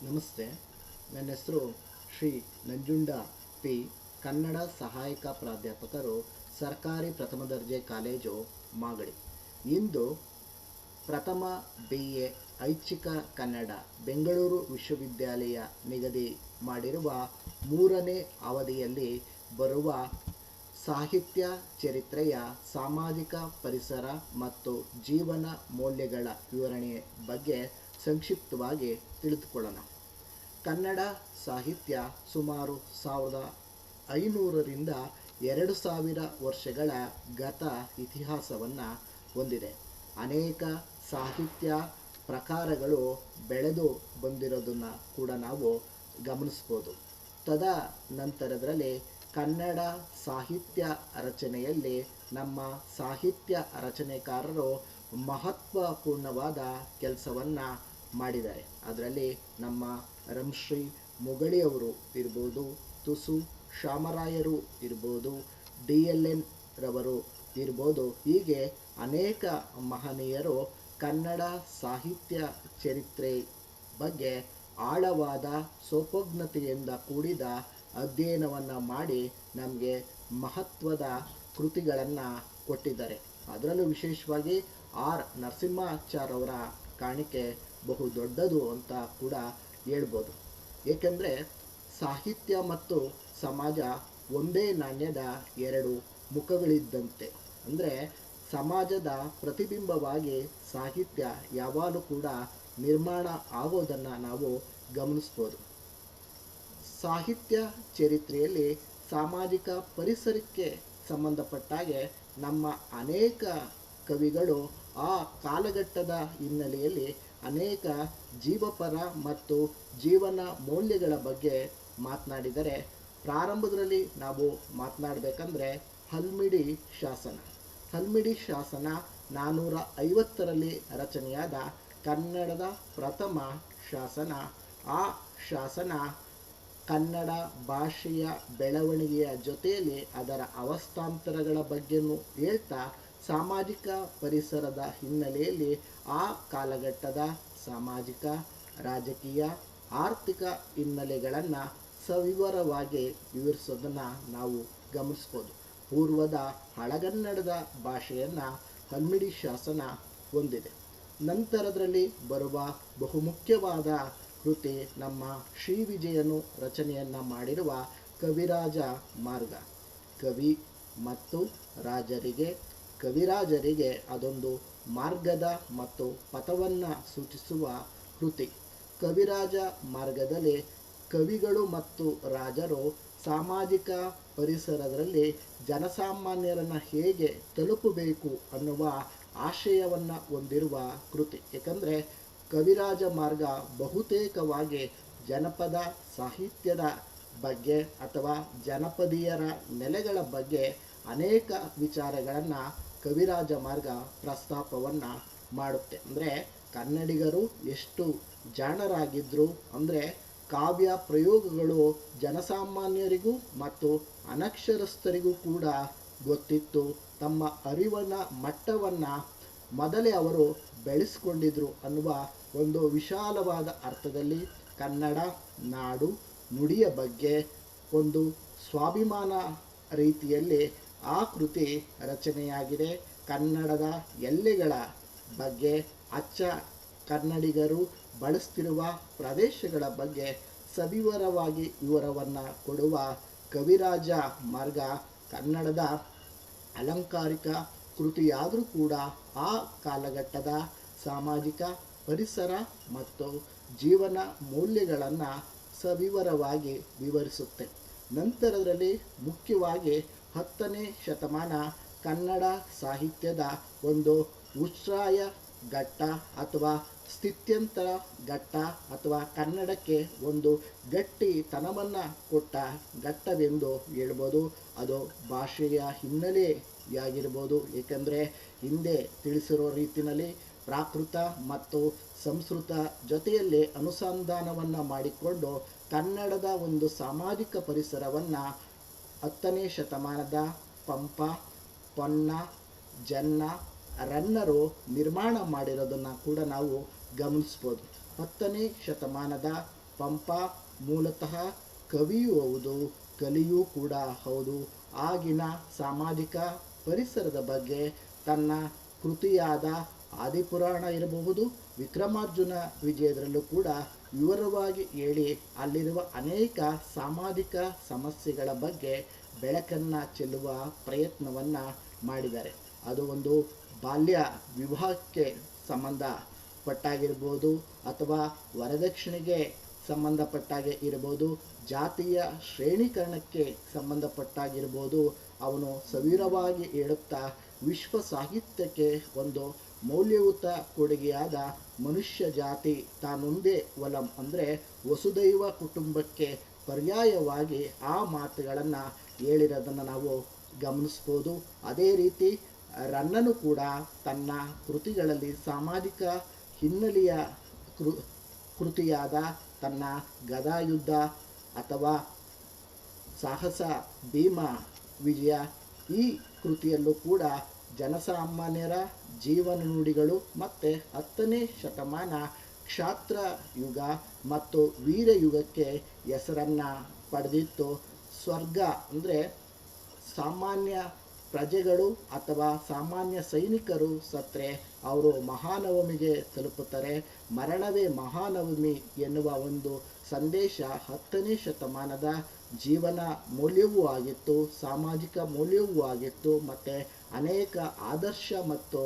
ನಮಸ್ತೆ. ನನ್ನ ಹೆಸರು ಶ್ರೀ ನಂಜುಂಡ ಪಿ. ಕನ್ನಡ ಸಹಾಯಕ ಪ್ರಾಧ್ಯಾಪಕರು, ಸರ್ಕಾರಿ ಪ್ರಥಮ ದರ್ಜೆ ಕಾಲೇಜು, ಮಾಗಡಿ. ಇಂದು ಪ್ರಥಮ BA ಐಚ್ಛಿಕ ಕನ್ನಡ ಬೆಂಗಳೂರು ವಿಶ್ವವಿದ್ಯಾಲಯ ನಿಗದಿ ಮಾಡಿರುವ 3ನೇ ಅವಧಿಯಲ್ಲಿ ಬರುವ ಸಾಹಿತ್ಯ ಚರಿತ್ರೆಯ ಸಾಮಾಜಿಕ ಪರಿಸರ ಮತ್ತು ಜೀವನ ಮೌಲ್ಯಗಳ ವಿವರಣೆ ಬಗ್ಗೆ ಸಂಕ್ಷಿಪ್ತವಾಗಿ ತಿಳಿದುಕೊಳ್ಳೋಣ. ಕನ್ನಡ ಸಾಹಿತ್ಯ ಸುಮಾರು 1500ರಿಂದ 2000 ವರ್ಷಗಳ ಗತ ಇತಿಹಾಸವನ್ನು ಹೊಂದಿದೆ. ಅನೇಕ ಸಾಹಿತ್ಯ ಪ್ರಕಾರಗಳು ಬೆಳೆದು ಬಂದಿರೋದನ್ನು ಕೂಡ ನಾವು ಗಮನಿಸ್ಬೋದು. ತದನಂತರದಲ್ಲಿ ಕನ್ನಡ ಸಾಹಿತ್ಯ ರಚನೆಯಲ್ಲಿ ನಮ್ಮ ಸಾಹಿತ್ಯ ರಚನೆಕಾರರು ಮಹತ್ವಪೂರ್ಣವಾದ ಕೆಲಸವನ್ನು ಮಾಡಿದ್ದಾರೆ. ಅದರಲ್ಲಿ ನಮ್ಮ ರಂಶ್ರೀ ಮುಗಳಿಯವರು ಇರ್ಬೋದು, ತುಸು ಶಾಮರಾಯರು ಇರ್ಬೋದು, DLN ರವರು ಇರ್ಬೋದು. ಹೀಗೆ ಅನೇಕ ಮಹನೀಯರು ಕನ್ನಡ ಸಾಹಿತ್ಯ ಚರಿತ್ರೆ ಬಗ್ಗೆ ಆಳವಾದ ಸೋಪೋಜ್ಞತೆಯಿಂದ ಕೂಡಿದ ಅಧ್ಯಯನವನ್ನು ಮಾಡಿ ನಮಗೆ ಮಹತ್ವದ ಕೃತಿಗಳನ್ನು ಕೊಟ್ಟಿದ್ದಾರೆ. ಅದರಲ್ಲೂ ವಿಶೇಷವಾಗಿ ನರಸಿಂಹಾಚಾರ್ ಅವರ ಕಾಣಿಕೆ ಬಹು ದೊಡ್ಡದು ಅಂತ ಕೂಡ ಹೇಳ್ಬೋದು. ಏಕೆಂದರೆ ಸಾಹಿತ್ಯ ಮತ್ತು ಸಮಾಜ ಒಂದೇ ನಾಣ್ಯದ ಎರಡು ಮುಖಗಳಿದ್ದಂತೆ. ಅಂದರೆ ಸಮಾಜದ ಪ್ರತಿಬಿಂಬವಾಗಿ ಸಾಹಿತ್ಯ ಯಾವಾಗಲೂ ಕೂಡ ನಿರ್ಮಾಣ ಆಗೋದನ್ನು ನಾವು ಗಮನಿಸ್ಬೋದು. ಸಾಹಿತ್ಯ ಚರಿತ್ರೆಯಲ್ಲಿ ಸಾಮಾಜಿಕ ಪರಿಸರಕ್ಕೆ ಸಂಬಂಧಪಟ್ಟಾಗೆ ನಮ್ಮ ಅನೇಕ ಕವಿಗಳು ಆ ಕಾಲಘಟ್ಟದ ಹಿನ್ನೆಲೆಯಲ್ಲಿ ಅನೇಕ ಜೀವಪರ ಮತ್ತು ಜೀವನ ಮೌಲ್ಯಗಳ ಬಗ್ಗೆ ಮಾತನಾಡಿದರೆ, ಪ್ರಾರಂಭದಲ್ಲಿ ನಾವು ಮಾತನಾಡಬೇಕಂದ್ರೆ ಹಲ್ಮಿಡಿ ಶಾಸನ 450ರಲ್ಲಿ ರಚನೆಯಾದ ಕನ್ನಡದ ಪ್ರಥಮ ಶಾಸನ. ಆ ಶಾಸನ ಕನ್ನಡ ಭಾಷೆಯ ಬೆಳವಣಿಗೆಯ ಜೊತೆಯಲ್ಲಿ ಅದರ ಅವಸ್ಥಾಂತರಗಳ ಬಗ್ಗೆಯೂ ಹೇಳ್ತಾ ಸಾಮಾಜಿಕ ಪರಿಸರದ ಹಿನ್ನೆಲೆಯಲ್ಲಿ ಆ ಕಾಲಘಟ್ಟದ ಸಾಮಾಜಿಕ, ರಾಜಕೀಯ, ಆರ್ಥಿಕ ಹಿನ್ನೆಲೆಗಳನ್ನು ಸವಿವರವಾಗಿ ವಿವರಿಸೋದನ್ನು ನಾವು ಗಮನಿಸ್ಬೋದು. ಪೂರ್ವದ ಹಳಗನ್ನಡದ ಭಾಷೆಯನ್ನು ಹಲ್ಮಿಡಿ ಶಾಸನ ಹೊಂದಿದೆ. ನಂತರದಲ್ಲಿ ಬರುವ ಬಹುಮುಖ್ಯವಾದ ಕೃತಿ ನಮ್ಮ ಶ್ರೀ ವಿಜಯನು ರಚನೆಯನ್ನು ಮಾಡಿರುವ ಕವಿರಾಜ ಮಾರ್ಗ. ಕವಿ ಮತ್ತು ಕವಿರಾಜರಿಗೆ ಅದೊಂದು ಮಾರ್ಗದ ಮತ್ತು ಪಥವನ್ನು ಸೂಚಿಸುವ ಕೃತಿ. ಕವಿರಾಜ ಮಾರ್ಗದಲ್ಲಿ ಕವಿಗಳು ಮತ್ತು ರಾಜರು ಸಾಮಾಜಿಕ ಪರಿಸರದಲ್ಲಿ ಜನಸಾಮಾನ್ಯರನ್ನು ಹೇಗೆ ತಲುಪಬೇಕು ಅನ್ನುವ ಆಶಯವನ್ನು ಹೊಂದಿರುವ ಕೃತಿ. ಏಕೆಂದರೆ ಕವಿರಾಜ ಮಾರ್ಗ ಬಹುತೇಕವಾಗಿ ಜನಪದ ಸಾಹಿತ್ಯದ ಬಗ್ಗೆ ಅಥವಾ ಜನಪದೀಯರ ನೆಲೆಗಳ ಬಗ್ಗೆ ಅನೇಕ ವಿಚಾರಗಳನ್ನು ಕವಿರಾಜ ಮಾರ್ಗ ಪ್ರಸ್ತಾಪವನ್ನು ಮಾಡುತ್ತೆ. ಅಂದರೆ ಕನ್ನಡಿಗರು ಎಷ್ಟು ಜಾಣರಾಗಿದ್ದರು ಅಂದರೆ ಕಾವ್ಯ ಪ್ರಯೋಗಗಳು ಜನಸಾಮಾನ್ಯರಿಗೂ ಮತ್ತು ಅನಕ್ಷರಸ್ಥರಿಗೂ ಕೂಡ ಗೊತ್ತಿತ್ತು. ತಮ್ಮ ಅರಿವಿನ ಮಟ್ಟವನ್ನು ಮೊದಲೇ ಅವರು ಬೆಳೆಸ್ಕೊಂಡಿದ್ರು ಅನ್ನುವ ಒಂದು ವಿಶಾಲವಾದ ಅರ್ಥದಲ್ಲಿ ಕನ್ನಡ ನಾಡು ನುಡಿಯ ಬಗ್ಗೆ ಒಂದು ಸ್ವಾಭಿಮಾನ ರೀತಿಯಲ್ಲಿ ಆ ಕೃತಿ ರಚನೆಯಾಗಿದೆ. ಕನ್ನಡದ ಎಲ್ಲೆಗಳ ಬಗ್ಗೆ, ಅಚ್ಚ ಕನ್ನಡಿಗರು ಬಳಸ್ತಿರುವ ಪ್ರದೇಶಗಳ ಬಗ್ಗೆ ಸವಿವರವಾಗಿ ವಿವರವನ್ನು ಕೊಡುವ ಕವಿರಾಜ ಮಾರ್ಗ ಕನ್ನಡದ ಅಲಂಕಾರಿಕ ಕೃತಿಯಾದರೂ ಕೂಡ ಆ ಕಾಲಘಟ್ಟದ ಸಾಮಾಜಿಕ ಪರಿಸರ ಮತ್ತು ಜೀವನ ಮೌಲ್ಯಗಳನ್ನು ಸವಿವರವಾಗಿ ವಿವರಿಸುತ್ತೆ. ನಂತರದಲ್ಲಿ ಮುಖ್ಯವಾಗಿ 10ನೇ ಶತಮಾನ ಕನ್ನಡ ಸಾಹಿತ್ಯದ ಒಂದು ಉಚ್ಛ್ರಾಯ ಘಟ್ಟ ಅಥವಾ ಸ್ಥಿತ್ಯಂತರ ಘಟ್ಟ ಅಥವಾ ಕನ್ನಡಕ್ಕೆ ಒಂದು ಗಟ್ಟಿತನವನ್ನು ಕೊಟ್ಟ ಘಟ್ಟವೆಂದು ಹೇಳ್ಬೋದು. ಅದು ಭಾಷೆಯ ಹಿನ್ನೆಲೆಯಾಗಿರ್ಬೋದು. ಏಕೆಂದರೆ ಹಿಂದೆ ತಿಳಿಸಿರೋ ರೀತಿಯಲ್ಲಿ ಪ್ರಾಕೃತ ಮತ್ತು ಸಂಸ್ಕೃತ ಜೊತೆಯಲ್ಲಿ ಅನುಸಂಧಾನವನ್ನು ಮಾಡಿಕೊಂಡು ಕನ್ನಡದ ಒಂದು ಸಾಮಾಜಿಕ ಪರಿಸರವನ್ನು 10ನೇ ಶತಮಾನದ ಪಂಪ, ಪೊನ್ನ, ಜನ್ನ, ರನ್ನರು ನಿರ್ಮಾಣ ಮಾಡಿರೋದನ್ನು ಕೂಡ ನಾವು ಗಮನಿಸ್ಬೋದು. 10ನೇ ಶತಮಾನದ ಪಂಪ ಮೂಲತಃ ಕವಿಯೂ ಹೌದು, ಕಲಿಯೂ ಕೂಡ ಹೌದು. ಆಗಿನ ಸಾಮಾಜಿಕ ಪರಿಸರದ ಬಗ್ಗೆ ತನ್ನ ಕೃತಿಯಾದ ಆದಿಪುರಾಣ ಇರಬಹುದು, ವಿಕ್ರಮಾರ್ಜುನ ವಿಜಯದಲ್ಲೂ ಕೂಡ ವಿವರವಾಗಿ ಹೇಳಿ ಅಲ್ಲಿರುವ ಅನೇಕ ಸಾಮಾಜಿಕ ಸಮಸ್ಯೆಗಳ ಬಗ್ಗೆ ಬೆಳಕನ್ನು ಚೆಲ್ಲುವ ಪ್ರಯತ್ನವನ್ನು ಮಾಡಿದ್ದಾರೆ. ಅದು ಒಂದು ಬಾಲ್ಯ ವಿವಾಹಕ್ಕೆ ಸಂಬಂಧಪಟ್ಟಾಗಿರ್ಬೋದು, ಅಥವಾ ವರದಕ್ಷಿಣೆಗೆ ಸಂಬಂಧಪಟ್ಟಾಗೆ ಇರ್ಬೋದು, ಜಾತಿಯ ಶ್ರೇಣೀಕರಣಕ್ಕೆ ಸಂಬಂಧಪಟ್ಟಾಗಿರ್ಬೋದು. ಅವನು ಸವಿರವಾಗಿ ಹೇಳುತ್ತಾ ವಿಶ್ವ ಸಾಹಿತ್ಯಕ್ಕೆ ಒಂದು ಮೌಲ್ಯಯುತ ಕೊಡುಗೆಯಾದ ಮನುಷ್ಯ ಜಾತಿ ತಾನೊಂದೇ ಒಲಂ ಅಂದರೆ ವಸುದೈವ ಕುಟುಂಬಕ್ಕೆ ಪರ್ಯಾಯವಾಗಿ ಆ ಮಾತುಗಳನ್ನು ಹೇಳಿರೋದನ್ನು ನಾವು ಗಮನಿಸ್ಬೋದು. ಅದೇ ರೀತಿ ರನ್ನನು ಕೂಡ ತನ್ನ ಕೃತಿಗಳಲ್ಲಿ ಸಾಮಾಜಿಕ ಹಿನ್ನೆಲೆಯ ಕೃತಿಯಾದ ತನ್ನ ಗದಾಯುದ್ಧ ಅಥವಾ ಸಾಹಸ ಭೀಮ ವಿಜಯ ಈ ಕೃತಿಯಲ್ಲೂ ಕೂಡ ಜನಸಾಮಾನ್ಯರ ಜೀವನ ನುಡಿಗಳು ಮತ್ತು 10ನೇ ಶತಮಾನ ಕ್ಷಾತ್ರ ಯುಗ ಮತ್ತು ವೀರಯುಗಕ್ಕೆ ಹೆಸರನ್ನು ಪಡೆದಿತ್ತು. ಸ್ವರ್ಗ ಅಂದರೆ ಸಾಮಾನ್ಯ ಪ್ರಜೆಗಳು ಅಥವಾ ಸಾಮಾನ್ಯ ಸೈನಿಕರು ಸತ್ತರೆ ಅವರು ಮಹಾನವಮಿಗೆ ತಲುಪುತ್ತಾರೆ, ಮರಣವೇ ಮಹಾನವಮಿ ಎನ್ನುವ ಒಂದು ಸಂದೇಶ 10ನೇ ಶತಮಾನದ ಜೀವನ ಮೌಲ್ಯವೂ ಆಗಿತ್ತು, ಸಾಮಾಜಿಕ ಮೌಲ್ಯವೂ ಆಗಿತ್ತು, ಮತ್ತು ಅನೇಕ ಆದರ್ಶ ಮತ್ತು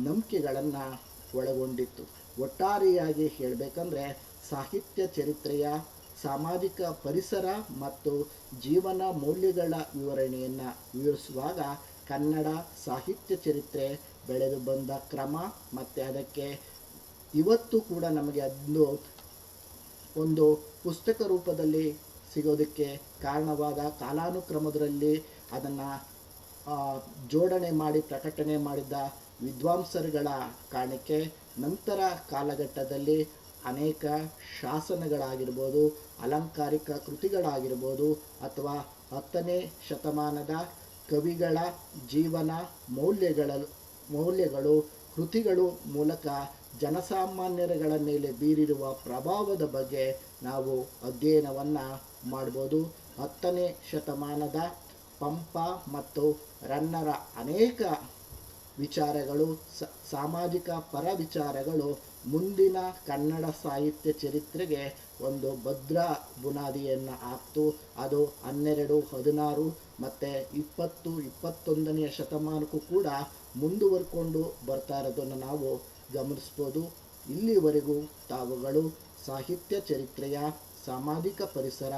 ನಂಬಿಕೆಗಳನ್ನು ಒಳಗೊಂಡಿತ್ತು. ಒಟ್ಟಾರೆಯಾಗಿ ಹೇಳಬೇಕಂದ್ರೆ ಸಾಹಿತ್ಯ ಚರಿತ್ರೆಯ ಸಾಮಾಜಿಕ ಪರಿಸರ ಮತ್ತು ಜೀವನ ಮೌಲ್ಯಗಳ ವಿವರಣೆಯನ್ನು ವಿವರಿಸುವಾಗ ಕನ್ನಡ ಸಾಹಿತ್ಯ ಚರಿತ್ರೆ ಬೆಳೆದು ಬಂದ ಕ್ರಮ ಮತ್ತು ಅದಕ್ಕೆ ಇವತ್ತು ಕೂಡ ನಮಗೆ ಒಂದು ಪುಸ್ತಕ ರೂಪದಲ್ಲಿ ಸಿಗೋದಕ್ಕೆ ಕಾರಣವಾದ ಕಾಲಾನುಕ್ರಮದಲ್ಲಿ ಅದನ್ನು ಜೋಡಣೆ ಮಾಡಿ ಪ್ರಕಟಣೆ ಮಾಡಿದ ವಿದ್ವಾಂಸರುಗಳ ಕಾರಣಕ್ಕೆ ನಂತರ ಕಾಲಘಟ್ಟದಲ್ಲಿ ಅನೇಕ ಶಾಸನಗಳಾಗಿರ್ಬೋದು, ಅಲಂಕಾರಿಕ ಕೃತಿಗಳಾಗಿರ್ಬೋದು, ಅಥವಾ 10ನೇ ಶತಮಾನದ ಕವಿಗಳ ಜೀವನ ಮೌಲ್ಯಗಳು ಕೃತಿಗಳು ಮೂಲಕ ಜನಸಾಮಾನ್ಯರುಗಳ ಮೇಲೆ ಬೀರಿರುವ ಪ್ರಭಾವದ ಬಗ್ಗೆ ನಾವು ಅಧ್ಯಯನವನ್ನು ಮಾಡ್ಬೋದು. 10ನೇ ಶತಮಾನದ ಪಂಪ ಮತ್ತು ರನ್ನರ ಅನೇಕ ವಿಚಾರಗಳು ಸಾಮಾಜಿಕ ಪರ ವಿಚಾರಗಳು ಮುಂದಿನ ಕನ್ನಡ ಸಾಹಿತ್ಯ ಚರಿತ್ರೆಗೆ ಒಂದು ಭದ್ರ ಬುನಾದಿಯನ್ನು ಹಾಕ್ತು. ಅದು 12, 16 ಮತ್ತು 20, 21ನೇ ಶತಮಾನಕ್ಕೂ ಕೂಡ ಮುಂದುವರ್ಕೊಂಡು ಬರ್ತಾ ಇರೋದನ್ನು ನಾವು ಗಮನಿಸ್ಬೋದು. ಇಲ್ಲಿವರೆಗೂ ತಾವುಗಳು ಸಾಹಿತ್ಯ ಚರಿತ್ರೆಯ ಸಾಮಾಜಿಕ ಪರಿಸರ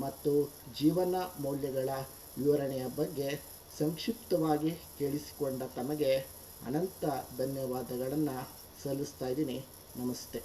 ಮತ್ತು ಜೀವನ ಮೌಲ್ಯಗಳ ವಿವರಣೆಯ ಬಗ್ಗೆ ಸಂಕ್ಷಿಪ್ತವಾಗಿ ಕೇಳಿಸಿಕೊಂಡ ತಮಗೆ ಅನಂತ ಧನ್ಯವಾದಗಳನ್ನು ಸಲ್ಲಿಸ್ತಾ ಇದ್ದೀನಿ. ನಮಸ್ತೆ.